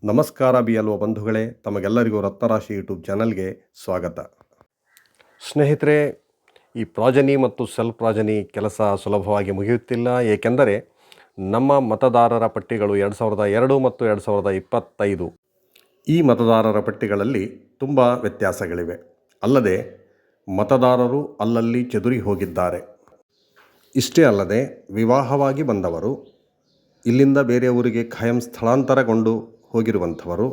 ನಮಸ್ಕಾರ BLO ಬಂಧುಗಳೇ, ತಮಗೆಲ್ಲರಿಗೂ ರತ್ನರಾಶಿ ಯೂಟ್ಯೂಬ್ ಚಾನಲ್ಗೆ ಸ್ವಾಗತ. ಸ್ನೇಹಿತರೆ, ಈ ಪ್ರಾಜನಿ ಮತ್ತು ಸೆಲ್ಫ್ ಪ್ರಾಜನಿ ಕೆಲಸ ಸುಲಭವಾಗಿ ಮುಗಿಯುತ್ತಿಲ್ಲ. ಏಕೆಂದರೆ ನಮ್ಮ ಮತದಾರರ ಪಟ್ಟಿಗಳು 2002 ಮತ್ತು 2025 ಈ ಮತದಾರರ ಪಟ್ಟಿಗಳಲ್ಲಿ ತುಂಬ ವ್ಯತ್ಯಾಸಗಳಿವೆ. ಅಲ್ಲದೆ ಮತದಾರರು ಅಲ್ಲಲ್ಲಿ ಚದುರಿ ಹೋಗಿದ್ದಾರೆ. ಇಷ್ಟೇ ಅಲ್ಲದೆ ವಿವಾಹವಾಗಿ ಬಂದವರು, ಇಲ್ಲಿಂದ ಬೇರೆ ಊರಿಗೆ ಖಾಯಂ ಸ್ಥಳಾಂತರಗೊಂಡು ಹೋಗಿರುವಂಥವರು,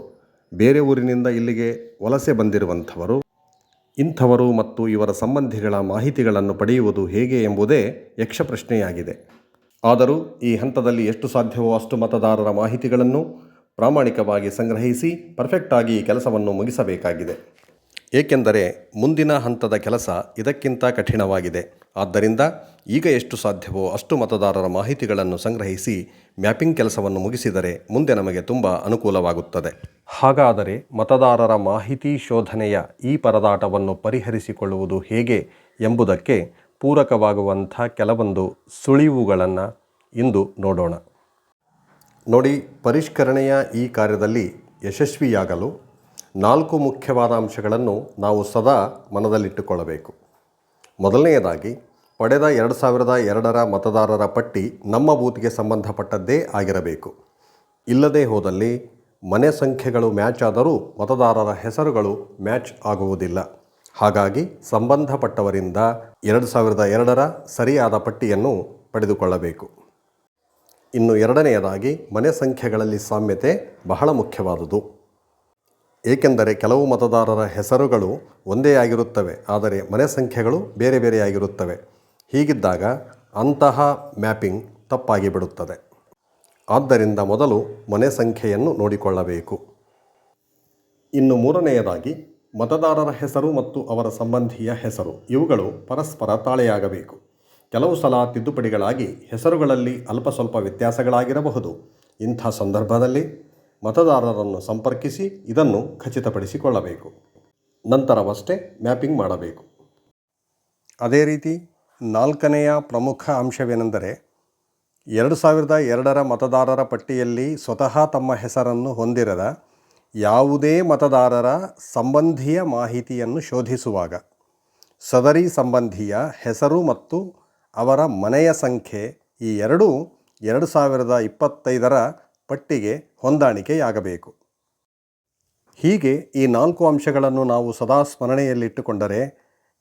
ಬೇರೆ ಊರಿನಿಂದ ಇಲ್ಲಿಗೆ ವಲಸೆ ಬಂದಿರುವಂಥವರು, ಇಂಥವರು ಮತ್ತು ಇವರ ಸಂಬಂಧಿಗಳ ಮಾಹಿತಿಗಳನ್ನು ಪಡೆಯುವುದು ಹೇಗೆ ಎಂಬುದೇ ಯಕ್ಷ ಪ್ರಶ್ನೆಯಾಗಿದೆ. ಆದರೂ ಈ ಹಂತದಲ್ಲಿ ಎಷ್ಟು ಸಾಧ್ಯವೋ ಅಷ್ಟು ಮತದಾರರ ಮಾಹಿತಿಗಳನ್ನು ಪ್ರಾಮಾಣಿಕವಾಗಿ ಸಂಗ್ರಹಿಸಿ ಪರ್ಫೆಕ್ಟಾಗಿ ಈ ಕೆಲಸವನ್ನು ಮುಗಿಸಬೇಕಾಗಿದೆ. ಏಕೆಂದರೆ ಮುಂದಿನ ಹಂತದ ಕೆಲಸ ಇದಕ್ಕಿಂತ ಕಠಿಣವಾಗಿದೆ. ಆದ್ದರಿಂದ ಈಗ ಎಷ್ಟು ಸಾಧ್ಯವೋ ಅಷ್ಟು ಮತದಾರರ ಮಾಹಿತಿಗಳನ್ನು ಸಂಗ್ರಹಿಸಿ ಮ್ಯಾಪಿಂಗ್ ಕೆಲಸವನ್ನು ಮುಗಿಸಿದರೆ ಮುಂದೆ ನಮಗೆ ತುಂಬ ಅನುಕೂಲವಾಗುತ್ತದೆ. ಹಾಗಾದರೆ ಮತದಾರರ ಮಾಹಿತಿ ಶೋಧನೆಯ ಈ ಪರದಾಟವನ್ನು ಪರಿಹರಿಸಿಕೊಳ್ಳುವುದು ಹೇಗೆ ಎಂಬುದಕ್ಕೆ ಪೂರಕವಾಗುವಂಥ ಕೆಲವೊಂದು ಸುಳಿವುಗಳನ್ನು ಇಂದು ನೋಡೋಣ. ನೋಡಿ, ಪರಿಷ್ಕರಣೆಯ ಈ ಕಾರ್ಯದಲ್ಲಿ ಯಶಸ್ವಿಯಾಗಲು 4 ಮುಖ್ಯವಾದ ಅಂಶಗಳನ್ನು ನಾವು ಸದಾ ಮನದಲ್ಲಿಟ್ಟುಕೊಳ್ಳಬೇಕು. ಮೊದಲನೆಯದಾಗಿ, ಪಡೆದ 2002ರ ಮತದಾರರ ಪಟ್ಟಿ ನಮ್ಮ ಬೂತ್ಗೆ ಸಂಬಂಧಪಟ್ಟದ್ದೇ ಆಗಿರಬೇಕು. ಇಲ್ಲದೇ ಹೋದಲ್ಲಿ ಮನೆ ಸಂಖ್ಯೆಗಳು ಮ್ಯಾಚ್ ಆದರೂ ಮತದಾರರ ಹೆಸರುಗಳು ಮ್ಯಾಚ್ ಆಗುವುದಿಲ್ಲ. ಹಾಗಾಗಿ ಸಂಬಂಧಪಟ್ಟವರಿಂದ 2002ರ ಸರಿಯಾದ ಪಟ್ಟಿಯನ್ನು ಪಡೆದುಕೊಳ್ಳಬೇಕು. ಇನ್ನು ಎರಡನೆಯದಾಗಿ, ಮನೆ ಸಂಖ್ಯೆಗಳಲ್ಲಿ ಸಾಮ್ಯತೆ ಬಹಳ ಮುಖ್ಯವಾದುದು. ಏಕೆಂದರೆ ಕೆಲವು ಮತದಾರರ ಹೆಸರುಗಳು ಒಂದೇ ಆಗಿರುತ್ತವೆ, ಆದರೆ ಮನೆ ಸಂಖ್ಯೆಗಳು ಬೇರೆ ಬೇರೆಯಾಗಿರುತ್ತವೆ. ಹೀಗಿದ್ದಾಗ ಅಂತಹ ಮ್ಯಾಪಿಂಗ್ ತಪ್ಪಾಗಿ ಬಿಡುತ್ತದೆ. ಆದ್ದರಿಂದ ಮೊದಲು ಮನೆ ಸಂಖ್ಯೆಯನ್ನು ನೋಡಿಕೊಳ್ಳಬೇಕು. ಇನ್ನು ಮೂರನೆಯದಾಗಿ, ಮತದಾರರ ಹೆಸರು ಮತ್ತು ಅವರ ಸಂಬಂಧಿಯ ಹೆಸರು ಇವುಗಳು ಪರಸ್ಪರ ತಾಳೆಯಾಗಬೇಕು. ಕೆಲವು ಸಲ ತಿದ್ದುಪಡಿಗಳಾಗಿ ಹೆಸರುಗಳಲ್ಲಿ ಅಲ್ಪ ಸ್ವಲ್ಪ ವ್ಯತ್ಯಾಸಗಳಾಗಿರಬಹುದು. ಇಂಥ ಸಂದರ್ಭದಲ್ಲಿ ಮತದಾರರನ್ನು ಸಂಪರ್ಕಿಸಿ ಇದನ್ನು ಖಚಿತಪಡಿಸಿಕೊಳ್ಳಬೇಕು. ನಂತರವಷ್ಟೇ ಮ್ಯಾಪಿಂಗ್ ಮಾಡಬೇಕು. ಅದೇ ರೀತಿ 4ನೆಯ ಪ್ರಮುಖ ಅಂಶವೇನೆಂದರೆ, 2002ರ ಮತದಾರರ ಪಟ್ಟಿಯಲ್ಲಿ ಸ್ವತಃ ತಮ್ಮ ಹೆಸರನ್ನು ಹೊಂದಿರದ ಯಾವುದೇ ಮತದಾರರ ಸಂಬಂಧಿಯ ಮಾಹಿತಿಯನ್ನು ಶೋಧಿಸುವಾಗ ಸದರಿ ಸಂಬಂಧಿಯ ಹೆಸರು ಮತ್ತು ಅವರ ಮನೆಯ ಸಂಖ್ಯೆ ಈ ಎರಡೂ 2025ರ ಪಟ್ಟಿಗೆ ಹೊಂದಾಣಿಕೆಯಾಗಬೇಕು. ಹೀಗೆ ಈ 4 ಅಂಶಗಳನ್ನು ನಾವು ಸದಾ ಸ್ಮರಣೆಯಲ್ಲಿಟ್ಟುಕೊಂಡರೆ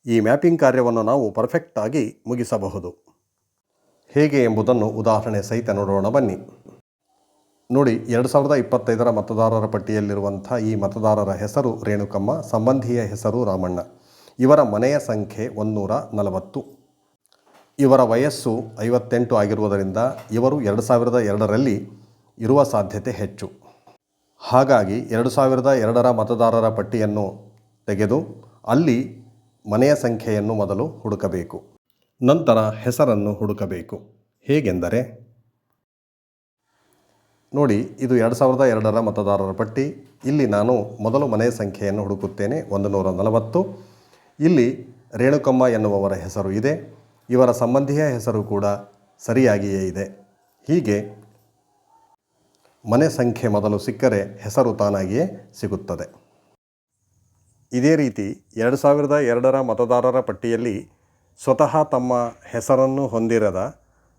ಈ ಮ್ಯಾಪಿಂಗ್ ಕಾರ್ಯವನ್ನು ನಾವು ಪರ್ಫೆಕ್ಟಾಗಿ ಮುಗಿಸಬಹುದು. ಹೇಗೆ ಎಂಬುದನ್ನು ಉದಾಹರಣೆ ಸಹಿತ ನೋಡೋಣ ಬನ್ನಿ. ನೋಡಿ, 2025ರ ಮತದಾರರ ಪಟ್ಟಿಯಲ್ಲಿರುವಂಥ ಈ ಮತದಾರರ ಹೆಸರು ರೇಣುಕಮ್ಮ, ಸಂಬಂಧಿಯ ಹೆಸರು ರಾಮಣ್ಣ, ಇವರ ಮನೆಯ ಸಂಖ್ಯೆ 140, ಇವರ ವಯಸ್ಸು 58 ಆಗಿರುವುದರಿಂದ ಇವರು 2002ರಲ್ಲಿ ಇರುವ ಸಾಧ್ಯತೆ ಹೆಚ್ಚು. ಹಾಗಾಗಿ 2002ರ ಮತದಾರರ ಪಟ್ಟಿಯನ್ನು ತೆಗೆದು ಅಲ್ಲಿ ಮನೆಯ ಸಂಖ್ಯೆಯನ್ನು ಮೊದಲು ಹುಡುಕಬೇಕು. ನಂತರ ಹೆಸರನ್ನು ಹುಡುಕಬೇಕು. ಹೇಗೆಂದರೆ, ನೋಡಿ, ಇದು 2002ರ ಮತದಾರರ ಪಟ್ಟಿ. ಇಲ್ಲಿ ನಾನು ಮೊದಲು ಮನೆಯ ಸಂಖ್ಯೆಯನ್ನು ಹುಡುಕುತ್ತೇನೆ, 140. ಇಲ್ಲಿ ರೇಣುಕಮ್ಮ ಎನ್ನುವವರ ಹೆಸರು ಇದೆ. ಇವರ ಸಂಬಂಧಿಯ ಹೆಸರು ಕೂಡ ಸರಿಯಾಗಿಯೇ ಇದೆ. ಹೀಗೆ ಮನೆ ಸಂಖ್ಯೆ ಮೊದಲು ಸಿಕ್ಕರೆ ಹೆಸರು ತಾನಾಗಿಯೇ ಸಿಗುತ್ತದೆ. ಇದೇ ರೀತಿ 2002ರ ಮತದಾರರ ಪಟ್ಟಿಯಲ್ಲಿ ಸ್ವತಃ ತಮ್ಮ ಹೆಸರನ್ನು ಹೊಂದಿರದ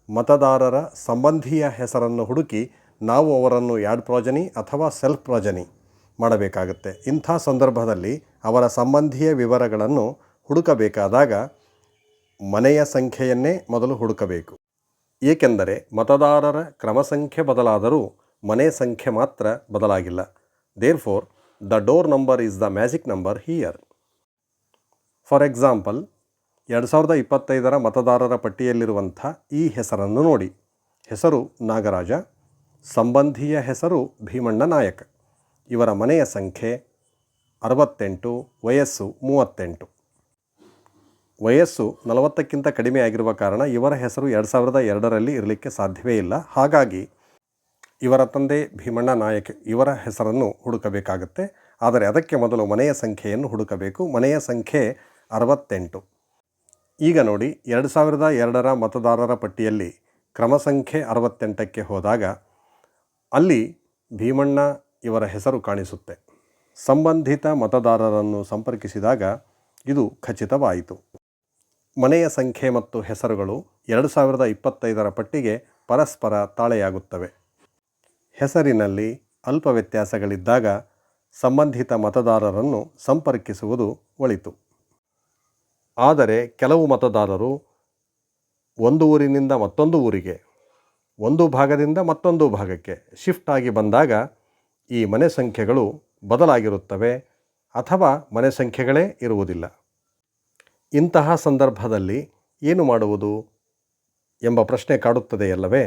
ಮತದಾರರ ಸಂಬಂಧಿಯ ಹೆಸರನ್ನು ಹುಡುಕಿ ನಾವು ಅವರನ್ನು ಯಾಡ್ ಪ್ರಾಜನಿ ಅಥವಾ ಸೆಲ್ಫ್ ಪ್ರಾಜನಿ ಮಾಡಬೇಕಾಗುತ್ತೆ. ಇಂಥ ಸಂದರ್ಭದಲ್ಲಿ ಅವರ ಸಂಬಂಧಿಯ ವಿವರಗಳನ್ನು ಹುಡುಕಬೇಕಾದಾಗ ಮನೆಯ ಸಂಖ್ಯೆಯನ್ನೇ ಮೊದಲು ಹುಡುಕಬೇಕು. ಏಕೆಂದರೆ ಮತದಾರರ ಕ್ರಮ ಸಂಖ್ಯೆ ಬದಲಾದರೂ ಮನೆ ಸಂಖ್ಯೆ ಮಾತ್ರ ಬದಲಾಗಿಲ್ಲ. Therefore the door number is the magic number here. For example, 2025ರ ಮತದಾರರ ಪಟ್ಟಿಯಲ್ಲಿರುವಂಥ ಈ ಹೆಸರನ್ನು ನೋಡಿ. ಹೆಸರು ನಾಗರಾಜ, ಸಂಬಂಧಿಯ ಹೆಸರು ಭೀಮಣ್ಣ ನಾಯಕ್, ಇವರ ಮನೆಯ ಸಂಖ್ಯೆ 68, ವಯಸ್ಸು 38. ವಯಸ್ಸು 40ಕ್ಕಿಂತ ಕಡಿಮೆ ಆಗಿರುವ ಕಾರಣ ಇವರ ಹೆಸರು 2002ರಲ್ಲಿ ಇರಲಿಕ್ಕೆ ಸಾಧ್ಯವೇ ಇಲ್ಲ. ಹಾಗಾಗಿ ಇವರ ತಂದೆ ಭೀಮಣ್ಣ ನಾಯಕ್ ಇವರ ಹೆಸರನ್ನು ಹುಡುಕಬೇಕಾಗುತ್ತೆ. ಆದರೆ ಅದಕ್ಕೆ ಮೊದಲು ಮನೆಯ ಸಂಖ್ಯೆಯನ್ನು ಹುಡುಕಬೇಕು. ಮನೆಯ ಸಂಖ್ಯೆ 68. ಈಗ ನೋಡಿ, 2002ರ ಮತದಾರರ ಪಟ್ಟಿಯಲ್ಲಿ ಕ್ರಮ ಸಂಖ್ಯೆ 68ಕ್ಕೆ ಹೋದಾಗ ಅಲ್ಲಿ ಭೀಮಣ್ಣ ಇವರ ಹೆಸರು ಕಾಣಿಸುತ್ತೆ. ಸಂಬಂಧಿತ ಮತದಾರರನ್ನು ಸಂಪರ್ಕಿಸಿದಾಗ ಇದು ಖಚಿತವಾಯಿತು. ಮನೆಯ ಸಂಖ್ಯೆ ಮತ್ತು ಹೆಸರುಗಳು 2025 ಪಟ್ಟಿಗೆ ಪರಸ್ಪರ ತಾಳೆಯಾಗುತ್ತವೆ. ಹೆಸರಿನಲ್ಲಿ ಅಲ್ಪ ವ್ಯತ್ಯಾಸಗಳಿದ್ದಾಗ ಸಂಬಂಧಿತ ಮತದಾರರನ್ನು ಸಂಪರ್ಕಿಸುವುದು ಒಳಿತು. ಆದರೆ ಕೆಲವು ಮತದಾರರು ಒಂದು ಊರಿನಿಂದ ಮತ್ತೊಂದು ಊರಿಗೆ, ಒಂದು ಭಾಗದಿಂದ ಮತ್ತೊಂದು ಭಾಗಕ್ಕೆ ಶಿಫ್ಟ್ ಆಗಿ ಬಂದಾಗ ಈ ಮನೆ ಸಂಖ್ಯೆಗಳು ಬದಲಾಗಿರುತ್ತವೆ ಅಥವಾ ಮನೆ ಸಂಖ್ಯೆಗಳೇ ಇರುವುದಿಲ್ಲ. ಇಂತಹ ಸಂದರ್ಭದಲ್ಲಿ ಏನು ಮಾಡುವುದು ಎಂಬ ಪ್ರಶ್ನೆ ಕಾಡುತ್ತದೆಯಲ್ಲವೇ?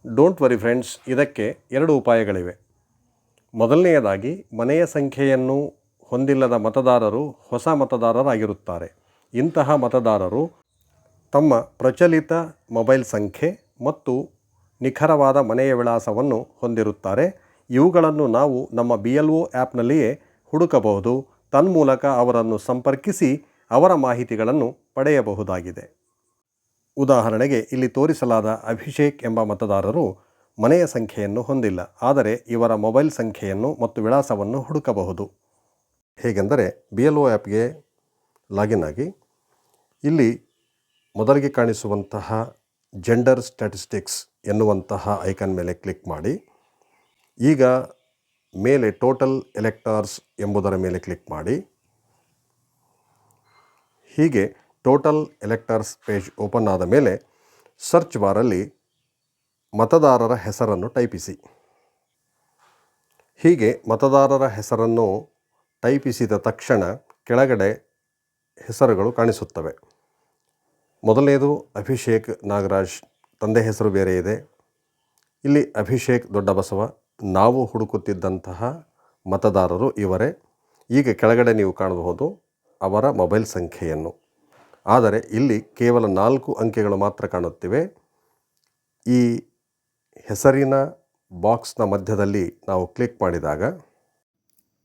ಡೋಂಟ್ ವರಿ ಫ್ರೆಂಡ್ಸ್, ಇದಕ್ಕೆ 2 ಉಪಾಯಗಳಿವೆ. ಮೊದಲನೆಯದಾಗಿ, ಮನೆಯ ಸಂಖ್ಯೆಯನ್ನು ಹೊಂದಿಲ್ಲದ ಮತದಾರರು ಹೊಸ ಮತದಾರರಾಗಿರುತ್ತಾರೆ. ಇಂತಹ ಮತದಾರರು ತಮ್ಮ ಪ್ರಚಲಿತ ಮೊಬೈಲ್ ಸಂಖ್ಯೆ ಮತ್ತು ನಿಖರವಾದ ಮನೆಯ ವಿಳಾಸವನ್ನು ಹೊಂದಿರುತ್ತಾರೆ. ಇವುಗಳನ್ನು ನಾವು ನಮ್ಮ BLO ಆ್ಯಪ್ನಲ್ಲಿಯೇ ಹುಡುಕಬಹುದು. ತನ್ಮೂಲಕ ಅವರನ್ನು ಸಂಪರ್ಕಿಸಿ ಅವರ ಮಾಹಿತಿಗಳನ್ನು ಪಡೆಯಬಹುದಾಗಿದೆ. ಉದಾಹರಣೆಗೆ ಇಲ್ಲಿ ತೋರಿಸಲಾದ ಅಭಿಷೇಕ್ ಎಂಬ ಮತದಾರರು ಮನೆಯ ಸಂಖ್ಯೆಯನ್ನು ಹೊಂದಿಲ್ಲ, ಆದರೆ ಇವರ ಮೊಬೈಲ್ ಸಂಖ್ಯೆಯನ್ನು ಮತ್ತು ವಿಳಾಸವನ್ನು ಹುಡುಕಬಹುದು. ಹೇಗೆಂದರೆ, BLO ಆ್ಯಪ್ಗೆ ಲಾಗಿನ್ ಆಗಿ ಇಲ್ಲಿ ಮೊದಲಿಗೆ ಕಾಣಿಸುವಂತಹ ಜೆಂಡರ್ ಸ್ಟ್ಯಾಟಿಸ್ಟಿಕ್ಸ್ ಎನ್ನುವಂತಹ ಐಕನ್ ಮೇಲೆ ಕ್ಲಿಕ್ ಮಾಡಿ, ಈಗ ಮೇಲೆ ಟೋಟಲ್ ಎಲೆಕ್ಟರ್ಸ್ ಎಂಬುದರ ಮೇಲೆ ಕ್ಲಿಕ್ ಮಾಡಿ. ಹೀಗೆ ಟೋಟಲ್ ಎಲೆಕ್ಟರ್ಸ್ ಪೇಜ್ ಓಪನ್ ಆದ ಮೇಲೆ ಸರ್ಚ್ ಬಾರಲ್ಲಿ ಮತದಾರರ ಹೆಸರನ್ನು ಟೈಪಿಸಿ. ಹೀಗೆ ಮತದಾರರ ಹೆಸರನ್ನು ಟೈಪಿಸಿದ ತಕ್ಷಣ ಕೆಳಗಡೆ ಹೆಸರುಗಳು ಕಾಣಿಸುತ್ತವೆ. ಮೊದಲನೇದು ಅಭಿಷೇಕ್ ನಾಗರಾಜ್, ತಂದೆ ಹೆಸರು ಬೇರೆ ಇದೆ. ಇಲ್ಲಿ ಅಭಿಷೇಕ್ ದೊಡ್ಡಬಸವ, ನಾವು ಹುಡುಕುತ್ತಿದ್ದಂತಹ ಮತದಾರರು ಇವರೇ. ಈಗ ಕೆಳಗಡೆ ನೀವು ಕಾಣಬಹುದು ಅವರ ಮೊಬೈಲ್ ಸಂಖ್ಯೆಯನ್ನು. ಆದರೆ ಇಲ್ಲಿ ಕೇವಲ 4 ಅಂಕೆಗಳು ಮಾತ್ರ ಕಾಣುತ್ತಿವೆ. ಈ ಹೆಸರಿನ ಬಾಕ್ಸ್ನ ಮಧ್ಯದಲ್ಲಿ ನಾವು ಕ್ಲಿಕ್ ಮಾಡಿದಾಗ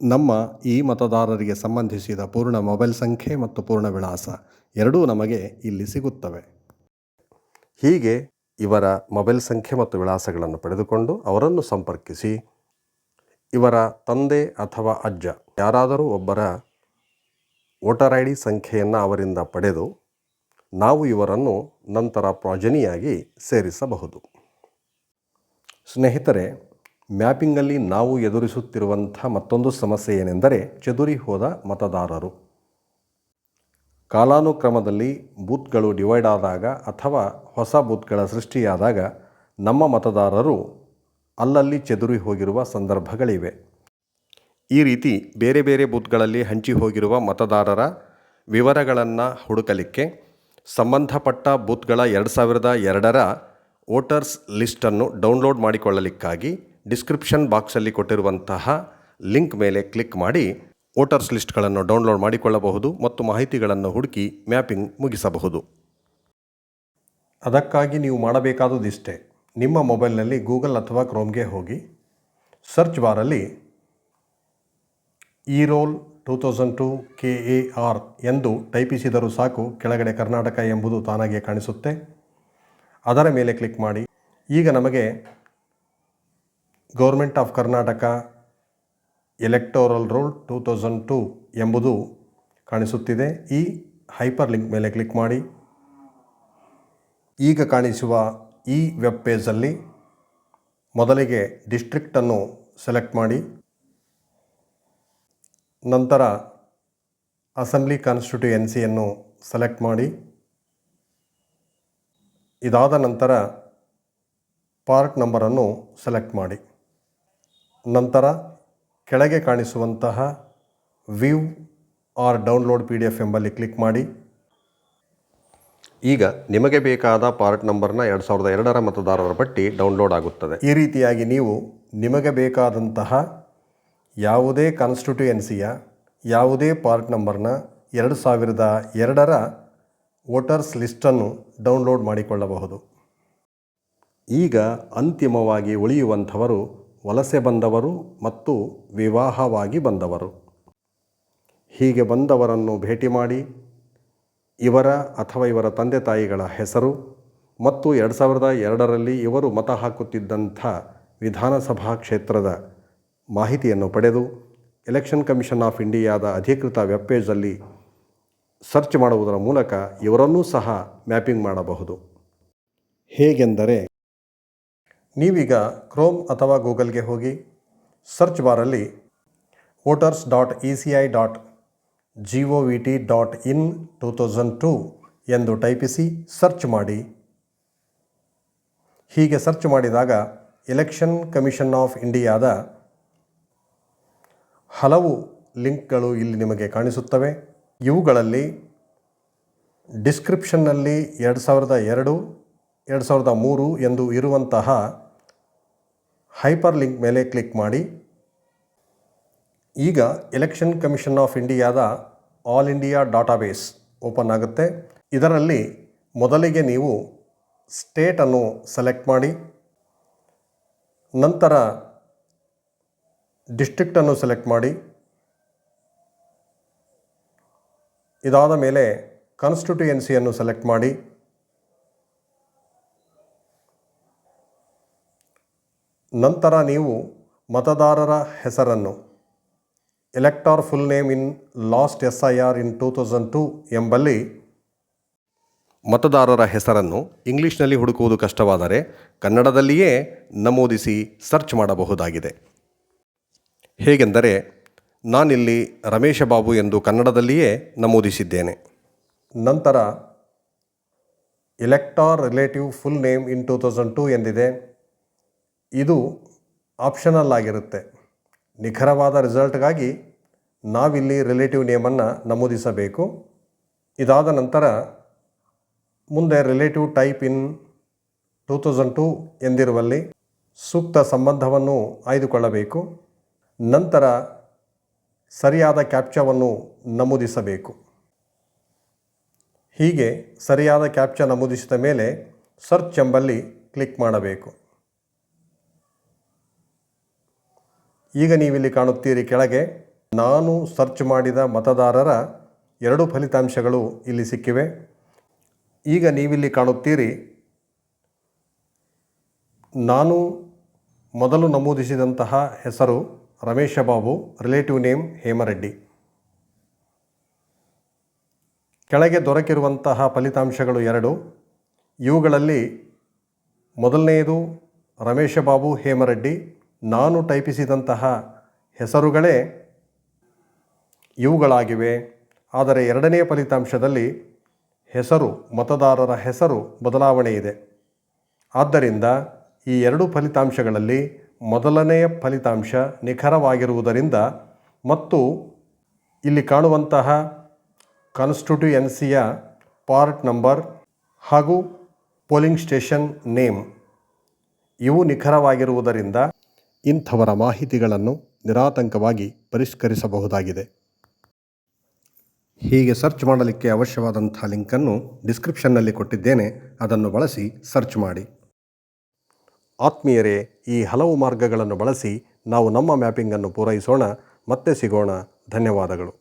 ನಮ್ಮ ಈ ಮತದಾರರಿಗೆ ಸಂಬಂಧಿಸಿದ ಪೂರ್ಣ ಮೊಬೈಲ್ ಸಂಖ್ಯೆ ಮತ್ತು ಪೂರ್ಣ ವಿಳಾಸ ಎರಡೂ ನಮಗೆ ಇಲ್ಲಿ ಸಿಗುತ್ತವೆ. ಹೀಗೆ ಇವರ ಮೊಬೈಲ್ ಸಂಖ್ಯೆ ಮತ್ತು ವಿಳಾಸಗಳನ್ನು ಪಡೆದುಕೊಂಡು ಅವರನ್ನು ಸಂಪರ್ಕಿಸಿ ಇವರ ತಂದೆ ಅಥವಾ ಅಜ್ಜ ಯಾರಾದರೂ ಒಬ್ಬರ ವೋಟರ್ ID ಸಂಖ್ಯೆಯನ್ನು ಅವರಿಂದ ಪಡೆದು ನಾವು ಇವರನ್ನು ನಂತರ ಪ್ರಾಜನಿಯಾಗಿ ಸೇರಿಸಬಹುದು. ಸ್ನೇಹಿತರೆ, ಮ್ಯಾಪಿಂಗಲ್ಲಿ ನಾವು ಎದುರಿಸುತ್ತಿರುವಂಥ ಮತ್ತೊಂದು ಸಮಸ್ಯೆ ಏನೆಂದರೆ ಚದುರಿ ಹೋದ ಮತದಾರರು. ಕಾಲಾನುಕ್ರಮದಲ್ಲಿ ಬೂತ್ಗಳು ಡಿವೈಡ್ ಆದಾಗ ಅಥವಾ ಹೊಸ ಬೂತ್ಗಳ ಸೃಷ್ಟಿಯಾದಾಗ ನಮ್ಮ ಮತದಾರರು ಅಲ್ಲಲ್ಲಿ ಚದುರಿ ಹೋಗಿರುವ ಸಂದರ್ಭಗಳಿವೆ. ಈ ರೀತಿ ಬೇರೆ ಬೇರೆ ಬೂತ್ಗಳಲ್ಲಿ ಹಂಚಿ ಹೋಗಿರುವ ಮತದಾರರ ವಿವರಗಳನ್ನು ಹುಡುಕಲಿಕ್ಕೆ ಸಂಬಂಧಪಟ್ಟ ಬೂತ್ಗಳ 2002ರ ವೋಟರ್ಸ್ ಲಿಸ್ಟನ್ನು ಡೌನ್ಲೋಡ್ ಮಾಡಿಕೊಳ್ಳಲಿಕ್ಕಾಗಿ ಡಿಸ್ಕ್ರಿಪ್ಷನ್ ಬಾಕ್ಸಲ್ಲಿ ಕೊಟ್ಟಿರುವಂತಹ ಲಿಂಕ್ ಮೇಲೆ ಕ್ಲಿಕ್ ಮಾಡಿ ವೋಟರ್ಸ್ ಲಿಸ್ಟ್ಗಳನ್ನು ಡೌನ್ಲೋಡ್ ಮಾಡಿಕೊಳ್ಳಬಹುದು ಮತ್ತು ಮಾಹಿತಿಗಳನ್ನು ಹುಡುಕಿ ಮ್ಯಾಪಿಂಗ್ ಮುಗಿಸಬಹುದು. ಅದಕ್ಕಾಗಿ ನೀವು ಮಾಡಬೇಕಾದುದಿಷ್ಟೇ. ನಿಮ್ಮ ಮೊಬೈಲ್ನಲ್ಲಿ ಗೂಗಲ್ ಅಥವಾ ಕ್ರೋಮ್ಗೆ ಹೋಗಿ ಸರ್ಚ್ ಬಾರಲ್ಲಿ E-Roll 2002 KAR ಎಂದು ಟೈಪಿಸಿದರೂ ಸಾಕು. ಕೆಳಗಡೆ ಕರ್ನಾಟಕ ಎಂಬುದು ತಾನಾಗೆ ಕಾಣಿಸುತ್ತೆ. ಅದರ ಮೇಲೆ ಕ್ಲಿಕ್ ಮಾಡಿ. ಈಗ ನಮಗೆ government of Karnataka electoral roll 2002 ಎಂಬುದು ಕಾಣಿಸುತ್ತಿದೆ. ಈ ಹೈಪರ್ ಲಿಂಕ್ ಮೇಲೆ ಕ್ಲಿಕ್ ಮಾಡಿ. ಈಗ ಕಾಣಿಸುವ ಈ ವೆಬ್ ಪೇಜಲ್ಲಿ ಮೊದಲಿಗೆ ಡಿಸ್ಟ್ರಿಕ್ಟನ್ನು ಸೆಲೆಕ್ಟ್ ಮಾಡಿ, ನಂತರ ಅಸೆಂಬ್ಲಿ ಕಾನ್ಸ್ಟಿಟ್ಯೂಯೆನ್ಸಿಯನ್ನು ಸೆಲೆಕ್ಟ್ ಮಾಡಿ. ಇದಾದ ನಂತರ ಪಾರ್ಟ್ ನಂಬರನ್ನು ಸೆಲೆಕ್ಟ್ ಮಾಡಿ. ನಂತರ ಕೆಳಗೆ ಕಾಣಿಸುವಂತಹ ವ್ಯೂ ಆರ್ ಡೌನ್ಲೋಡ್ PDF ಎಂಬಲ್ಲಿ ಕ್ಲಿಕ್ ಮಾಡಿ. ಈಗ ನಿಮಗೆ ಬೇಕಾದ ಪಾರ್ಟ್ ನಂಬರ್ನ 2002ರ ಮತದಾರರ ಪಟ್ಟಿ ಡೌನ್ಲೋಡ್ ಆಗುತ್ತದೆ. ಈ ರೀತಿಯಾಗಿ ನೀವು ನಿಮಗೆ ಬೇಕಾದಂತಹ ಯಾವುದೇ ಕಾನ್ಸ್ಟಿಟ್ಯೂಯೆನ್ಸಿಯ ಯಾವುದೇ ಪಾರ್ಟ್ ನಂಬರ್ನ 2002ರ ವೋಟರ್ಸ್ ಲಿಸ್ಟನ್ನು ಡೌನ್ಲೋಡ್ ಮಾಡಿಕೊಳ್ಳಬಹುದು. ಈಗ ಅಂತಿಮವಾಗಿ ಉಳಿಯುವಂಥವರು ವಲಸೆ ಬಂದವರು ಮತ್ತು ವಿವಾಹವಾಗಿ ಬಂದವರು. ಹೀಗೆ ಬಂದವರನ್ನು ಭೇಟಿ ಮಾಡಿ ಇವರ ಅಥವಾ ಇವರ ತಂದೆ ತಾಯಿಗಳ ಹೆಸರು ಮತ್ತು 2002ರಲ್ಲಿ ಇವರು ಮತ ಹಾಕುತ್ತಿದ್ದಂಥ ವಿಧಾನಸಭಾ ಕ್ಷೇತ್ರದ ಮಾಹಿತಿಯನ್ನು ಪಡೆದು ಎಲೆಕ್ಷನ್ ಕಮಿಷನ್ ಆಫ್ ಇಂಡಿಯಾದ ಅಧಿಕೃತ ವೆಬ್ ಪೇಜಲ್ಲಿ ಸರ್ಚ್ ಮಾಡುವುದರ ಮೂಲಕ ಇವರನ್ನೂ ಸಹ ಮ್ಯಾಪಿಂಗ್ ಮಾಡಬಹುದು. ಹೇಗೆಂದರೆ, ನೀವೀಗ ಕ್ರೋಮ್ ಅಥವಾ ಗೂಗಲ್ಗೆ ಹೋಗಿ ಸರ್ಚ್ ಬಾರಲ್ಲಿ voters.eci.govt.in 2002 ಎಂದು ಟೈಪಿಸಿ ಸರ್ಚ್ ಮಾಡಿ. ಹೀಗೆ ಸರ್ಚ್ ಮಾಡಿದಾಗ ಎಲೆಕ್ಷನ್ ಕಮಿಷನ್ ಆಫ್ ಇಂಡಿಯಾದ ಹಲವು ಲಿಂಕ್ಗಳು ಇಲ್ಲಿ ನಿಮಗೆ ಕಾಣಿಸುತ್ತವೆ. ಇವುಗಳಲ್ಲಿ ಡಿಸ್ಕ್ರಿಪ್ಷನ್ನಲ್ಲಿ 2002, 2003 ಎಂದು ಇರುವಂತಹ ಹೈಪರ್ ಲಿಂಕ್ ಮೇಲೆ ಕ್ಲಿಕ್ ಮಾಡಿ. ಈಗ ಎಲೆಕ್ಷನ್ ಕಮಿಷನ್ ಆಫ್ ಇಂಡಿಯಾದ ಆಲ್ ಇಂಡಿಯಾ ಡಾಟಾಬೇಸ್ ಓಪನ್ ಆಗುತ್ತೆ. ಇದರಲ್ಲಿ ಮೊದಲಿಗೆ ನೀವು ಸ್ಟೇಟನ್ನು ಸೆಲೆಕ್ಟ್ ಮಾಡಿ, ನಂತರ ಡಿಸ್ಟ್ರಿಕ್ಟನ್ನು ಸೆಲೆಕ್ಟ್ ಮಾಡಿ, ಇದಾದ ಮೇಲೆ ಕಾನ್ಸ್ಟಿಟ್ಯೂಯೆನ್ಸಿಯನ್ನು ಸೆಲೆಕ್ಟ್ ಮಾಡಿ, ನಂತರ ನೀವು ಮತದಾರರ ಹೆಸರನ್ನು elector full name in last SIR in 2002 ಎಂಬಲ್ಲಿ ಮತದಾರರ ಹೆಸರನ್ನು ಇಂಗ್ಲೀಷ್ನಲ್ಲಿ ಹುಡುಕುವುದು ಕಷ್ಟವಾದರೆ ಕನ್ನಡದಲ್ಲಿಯೇ ನಮೂದಿಸಿ ಸರ್ಚ್ ಮಾಡಬಹುದಾಗಿದೆ. ಹೇಗೆಂದರೆ, ನಾನಿಲ್ಲಿ ರಮೇಶ ಬಾಬು ಎಂದು ಕನ್ನಡದಲ್ಲಿಯೇ ನಮೂದಿಸಿದ್ದೇನೆ. ನಂತರ ಎಲೆಕ್ಟಾರ್ ರಿಲೇಟಿವ್ ಫುಲ್ ನೇಮ್ ಇನ್ 2002 ಎಂದಿದೆ. ಇದು ಆಪ್ಷನಲ್ ಆಗಿರುತ್ತೆ. ನಿಖರವಾದ ರಿಸಲ್ಟ್ಗಾಗಿ ನಾವಿಲ್ಲಿ ರಿಲೇಟಿವ್ ನೇಮನ್ನು ನಮೂದಿಸಬೇಕು. ಇದಾದ ನಂತರ ಮುಂದೆ ರಿಲೇಟಿವ್ ಟೈಪ್ ಇನ್ 2002 ಎಂದಿರುವಲ್ಲಿ ಸೂಕ್ತ ಸಂಬಂಧವನ್ನು ಆಯ್ದುಕೊಳ್ಳಬೇಕು. ನಂತರ ಸರಿಯಾದ ಕ್ಯಾಪ್ಚಾವನ್ನು ನಮೂದಿಸಬೇಕು. ಹೀಗೆ ಸರಿಯಾದ ಕ್ಯಾಪ್ಚಾ ನಮೂದಿಸಿದ ಮೇಲೆ ಸರ್ಚ್ ಎಂಬಲ್ಲಿ ಕ್ಲಿಕ್ ಮಾಡಬೇಕು. ಈಗ ನೀವಿಲ್ಲಿ ಕಾಣುತ್ತೀರಿ, ಕೆಳಗೆ ನಾನು ಸರ್ಚ್ ಮಾಡಿದ ಮತದಾರರ 2 ಫಲಿತಾಂಶಗಳು ಇಲ್ಲಿ ಸಿಕ್ಕಿವೆ. ಈಗ ನೀವಿಲ್ಲಿ ಕಾಣುತ್ತೀರಿ, ನಾನು ಮೊದಲು ನಮೂದಿಸಿದಂತಹ ಹೆಸರು ರಮೇಶ ಬಾಬು, ರಿಲೇಟಿವ್ ನೇಮ್ ಹೇಮರೆಡ್ಡಿ. ಕೆಳಗೆ ದೊರಕಿರುವಂತಹ ಫಲಿತಾಂಶಗಳು 2. ಇವುಗಳಲ್ಲಿ ಮೊದಲನೆಯದು ರಮೇಶ ಬಾಬು ಹೇಮರೆಡ್ಡಿ. ನಾನು ಟೈಪಿಸಿದಂತಹ ಹೆಸರುಗಳೇ ಇವುಗಳಾಗಿವೆ. ಆದರೆ ಎರಡನೆಯ ಫಲಿತಾಂಶದಲ್ಲಿ ಮತದಾರರ ಹೆಸರು ಬದಲಾವಣೆ ಇದೆ. ಆದ್ದರಿಂದ ಈ 2 ಫಲಿತಾಂಶಗಳಲ್ಲಿ ಮೊದಲನೆಯ ಫಲಿತಾಂಶ ನಿಖರವಾಗಿರುವುದರಿಂದ ಮತ್ತು ಇಲ್ಲಿ ಕಾಣುವಂತಹ ಕಾನ್ಸ್ಟಿಟ್ಯೂಯೆನ್ಸಿಯ ಪಾರ್ಟ್ ನಂಬರ್ ಹಾಗೂ ಪೋಲಿಂಗ್ ಸ್ಟೇಷನ್ ನೇಮ್ ಇವು ನಿಖರವಾಗಿರುವುದರಿಂದ ಇಂಥವರ ಮಾಹಿತಿಗಳನ್ನು ನಿರಾತಂಕವಾಗಿ ಪರಿಷ್ಕರಿಸಬಹುದಾಗಿದೆ. ಹೀಗೆ ಸರ್ಚ್ ಮಾಡಲಿಕ್ಕೆ ಅವಶ್ಯವಾದಂಥ ಲಿಂಕನ್ನು ಡಿಸ್ಕ್ರಿಪ್ಷನ್ನಲ್ಲಿ ಕೊಟ್ಟಿದ್ದೇನೆ. ಅದನ್ನು ಬಳಸಿ ಸರ್ಚ್ ಮಾಡಿ. ಆತ್ಮೀಯರೇ, ಈ ಹಲವು ಮಾರ್ಗಗಳನ್ನು ಬಳಸಿ ನಾವು ನಮ್ಮ ಮ್ಯಾಪಿಂಗನ್ನು ಪೂರೈಸೋಣ. ಮತ್ತೆ ಸಿಗೋಣ. ಧನ್ಯವಾದಗಳು.